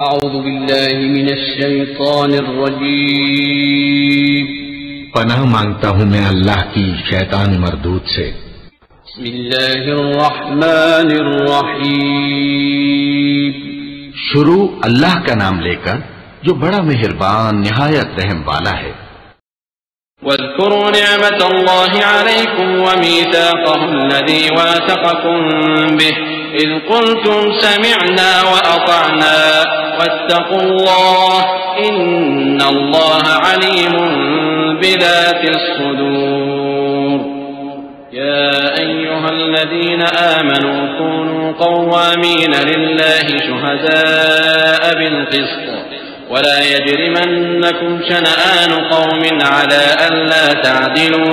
अऊज़ु बिल्लाहि मिनश शैतानिर रजीम। पनाह मांगता हूँ मैं अल्लाह की शैतान मरदूद से। बिस्मिल्लाहिर रहमानिर रहीम। शुरू अल्लाह का नाम लेकर जो बड़ा मेहरबान निहायत रहम वाला है। वज़्कुरू निअमतल्लाहि अलैकुम व मीसाक़हु अल्लज़ी वासक़कुम बिहि इज़ क़ुल्तुम समिअना व अतअना वत्तक़ुल्लाह इन्नल्लाह अलीमुन बिज़ातिस सुदूर। या अय्युहल्लज़ीना आमनू कूनू क़व्वामीन लिल्लाहि शुहदाअ बिल-क़िस्त् वला यजरिमन्नकुम शनआनु क़ौमिन अला अल्ला तअदिलू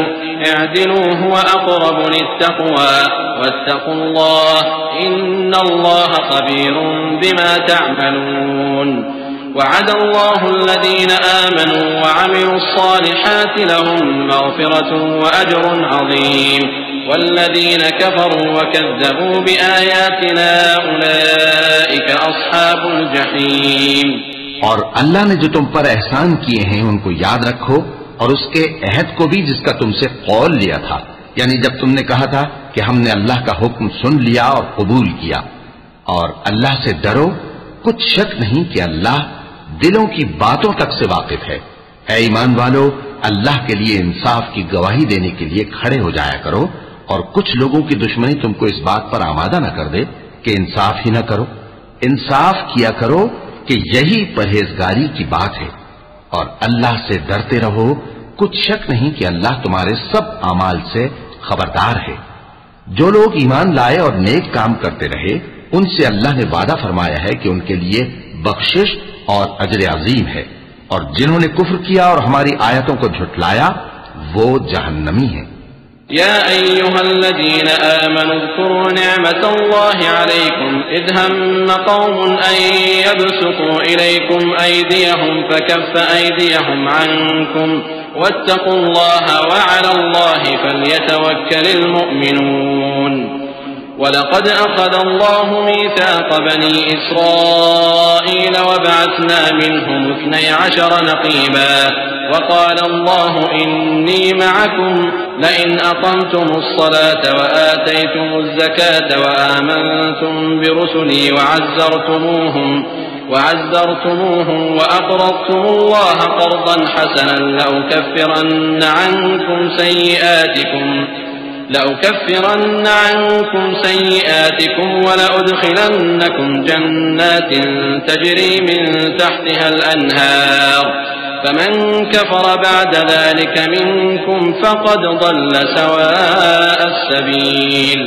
इअदिलू हुवा अक़रबु लित्तक़वा वत्तक़ुल्लाह इन्नल्लाह ख़बीरुन बिमा तअमलून। वअदल्लाहु अल्लज़ीना आमनू वअमिलुस्सालिहाति लहुम मग़फ़िरतुन वअज्रुन अज़ीम वल्लज़ीन कफ़रू वकज़्ज़बू बिआयातिना उलाइका अस्हाबुल जहीम। और अल्लाह ने जो तुम पर एहसान किए हैं उनको याद रखो और उसके अहद को भी जिसका तुमसे कौल लिया था, यानी जब तुमने कहा था कि हमने अल्लाह का हुक्म सुन लिया और कबूल किया। और अल्लाह से डरो, कुछ शक नहीं कि अल्लाह दिलों की बातों तक से वाकिफ है। ऐ ईमान वालो, अल्लाह के लिए इंसाफ की गवाही देने के लिए खड़े हो जाया करो और कुछ लोगों की दुश्मनी तुमको इस बात पर आमादा न कर दे कि इंसाफ ही न करो। इंसाफ किया करो कि यही परहेजगारी की बात है। और अल्लाह से डरते रहो, कुछ शक नहीं कि अल्लाह तुम्हारे सब अमाल से खबरदार है। जो लोग ईमान लाए और नेक काम करते रहे उनसे अल्लाह ने वादा फरमाया है कि उनके लिए बख्शिश और अजर अजीम है, और जिन्होंने कुफ्र किया और हमारी आयतों को झुटलाया वो जहन्नमी है। या अय्युहल्लज़ीना आमनू उज़्कुरू निअमतल्लाहि अलैकुम इज़ हम्मा क़ौमुन अन यबसुतू इलैकुम अयदियहुम फकफ्फा अयदियहुम अन्कुम वत्तक़ुल्लाह व अलल्लाहि फल्यतवक्कलिल मुमिनून। वलक़द अख़ज़ल्लाहु मीसाक़ बनी इस्राईल वबअस्ना मिनहुम 12 नक़ीबा वक़ाल अल्लाहु इन्नी मअकुम लइन अक़मतुमुस्सलात वआतयतुमुज़्ज़कात वआमनतुम बिरुसुली वअज़्ज़रतुमूहुम वअक़रज़तुमुल्लाह क़र्ज़न हसनन लअुकफ्फिरन्न عنكم سيئاتكم ولأدخلنكم جنات تجري من تحتها الأنهار فمن كفر بعد ذلك منكم فقد ضل سواء السبيل।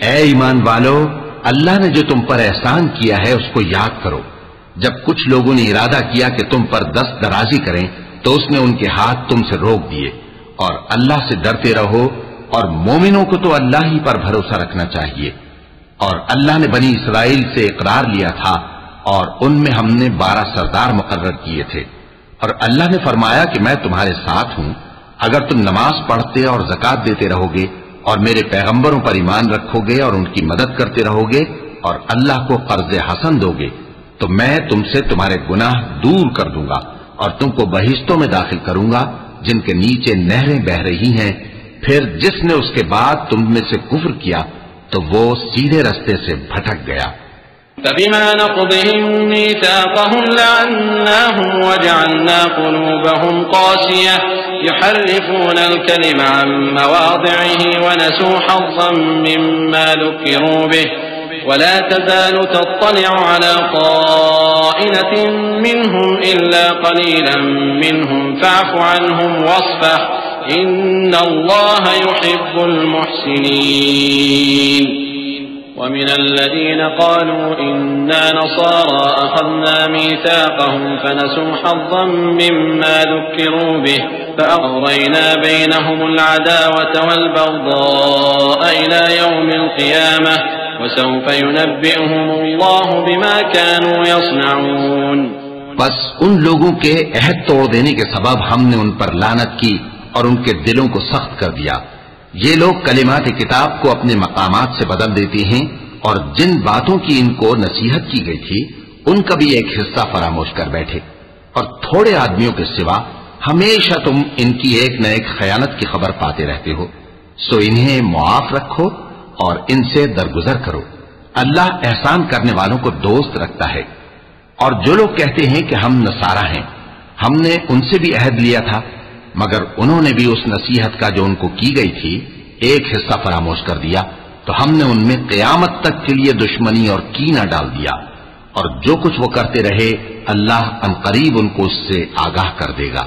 ऐ ईमान वालो, अल्लाह ने जो तुम पर एहसान किया है उसको याद करो। जब कुछ लोगों ने इरादा किया कि तुम पर दस्त दराजी करें तो उसने उनके हाथ तुमसे रोक दिए। और अल्लाह से डरते रहो, और मोमिनों को तो अल्लाह ही पर भरोसा रखना चाहिए। और अल्लाह ने बनी इसराइल से इकरार लिया था और उनमें हमने 12 सरदार मुकर्रर किए थे। और अल्लाह ने फरमाया कि मैं तुम्हारे साथ हूं अगर तुम नमाज पढ़ते और ज़कात देते रहोगे और मेरे पैगंबरों पर ईमान रखोगे और उनकी मदद करते रहोगे और अल्लाह को कर्ज हसन दोगे तो मैं तुमसे तुम्हारे गुनाह दूर कर दूंगा और तुमको बहिश्तों में दाखिल करूंगा जिनके नीचे नहरें बह रही हैं। फिर जिसने उसके बाद तुम में से कुफ्र किया तो वो सीधे रास्ते से भटक गया। फबिमा नक़दिहिम मीसाक़हुम लअन्नाहुम वजअलना क़ुलूबहुम क़ासियह युहर्रिफूना अल-कलिमा अन मवादि'ihi वनसू हज़्ज़न मिम्मा ज़ुक्किरू बिहि वला तज़ालु तत्तलि'ु अला क़ाइनतिन मिनहुम इल्ला क़लीलन मिनहुम फ़अफ़ु अन्हुम वस्फ़ह इन्नल्लाह युहिब्बुल मुहसिनीन। वमिन अल्लज़ीना क़ालू इन्ना नसारा अख़ज़ना मीसाक़हुम फ़नसू हज़्ज़न मिम्मा ज़ुक्किरू बिहि फ़अग़रयना बैनहुमुल अदावत वल बग़्ज़ाअ इला यौमिल क़ियामह वसौफ़ युनब्बिउहुमुल्लाहु बिमा कानू यस्नऊन। बस उन लोगों के अहद तोड़ देने के सबब हमने उन पर लानत की और उनके दिलों को सख्त कर दिया। ये लोग कलिमात किताब को अपने मकामात से बदल देते हैं और जिन बातों की इनको नसीहत की गई थी उनका भी एक हिस्सा फरामोश कर बैठे, और थोड़े आदमियों के सिवा हमेशा तुम इनकी एक न एक खयानत की खबर पाते रहते हो। सो इन्हें मुआफ रखो और इनसे दरगुजर करो। अल्लाह एहसान करने वालों को दोस्त रखता है। और जो लोग कहते हैं कि हम नसारा हैं, हमने उनसे भी अहद लिया था, मगर उन्होंने भी उस नसीहत का जो उनको की गई थी एक हिस्सा फरामोश कर दिया, तो हमने उनमें क़यामत तक के लिए दुश्मनी और कीना डाल दिया। और जो कुछ वो करते रहे अल्लाह अनकरीब उनको उससे आगाह कर देगा।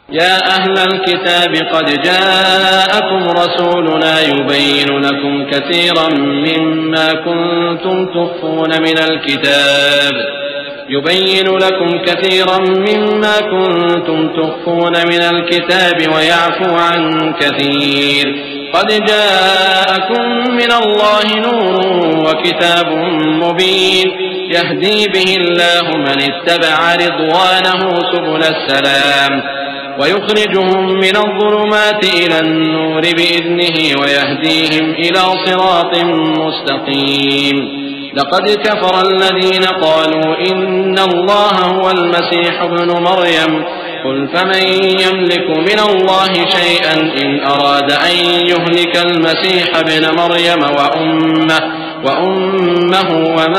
या अहलल किताब क़द जाअकुम रसूलुना युबय्यिनु लकुम कसीरन मिम्मा कुंतुम तुख्फून मिनल किताब व यअफू अन कसीर क़द जाअकुम मिनल्लाहि नूरुन व किताबुन मुबीन यहदी बिहिल्लाहु मन इत्तबअ रिضवानहु सुबुलस सलाम वयुखरिजुहुम मिनज़्ज़ुलुमाति इलन-नूर बिइज़निहि वयहदीहिम इला सिरातिन मुस्तक़ीम लक़द कफ़रा अल्लज़ीना क़ालू इन्नल्लाहा हुवल मसीह इब्नु मर्यम क़ुल फमन यमलिकु मिनल्लाहि शयअन इन अराद अन युहलिकल मसीह इब्न मर्यम व उम्महु व मन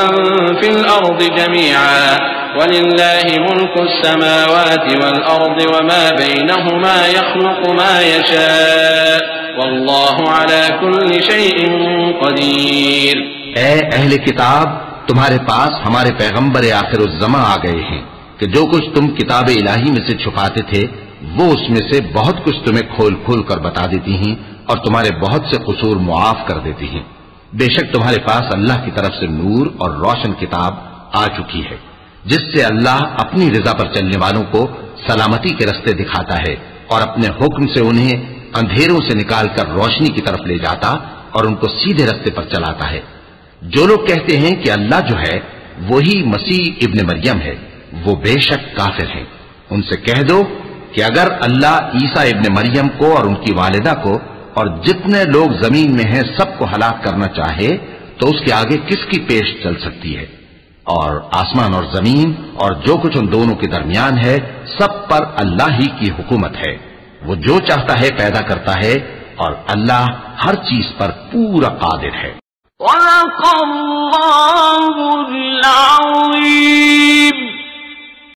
फिल अर्दि जमीअन वलिल्लाहि मुल्कुस समावाति वल अर्दि व मा बैनहुमा यख़्लुक़ु मा यशाअ वल्लाहु अला कुल्लि शैइन क़दीर। ऐ अहले किताब, तुम्हारे पास हमारे पैगंबर आखिरुज़्ज़मा आ गए हैं कि जो कुछ तुम किताब इलाही में से छुपाते थे वो उसमें से बहुत कुछ तुम्हें खोल खोल कर बता देती हैं और तुम्हारे बहुत से कसूर मुआफ कर देती हैं। बेशक तुम्हारे पास अल्लाह की तरफ से नूर और रोशन किताब आ चुकी है, जिससे अल्लाह अपनी रजा पर चलने वालों को सलामती के रास्ते दिखाता है और अपने हुक्म से उन्हें अंधेरों से निकालकर रोशनी की तरफ ले जाता और उनको सीधे रास्ते पर चलाता है। जो लोग कहते हैं कि अल्लाह जो है वही मसीह इब्न मरियम है, वो बेशक काफिर हैं। उनसे कह दो कि अगर अल्लाह ईसा इब्न मरियम को और उनकी वालिदा को और जितने लोग जमीन में हैं सबको हलाक करना चाहे तो उसके आगे किसकी पेश चल सकती है। और आसमान और जमीन और जो कुछ उन दोनों के दरमियान है सब पर अल्लाह ही की हुकूमत है। वो जो चाहता है पैदा करता है और अल्लाह हर चीज पर पूरा कादिर है।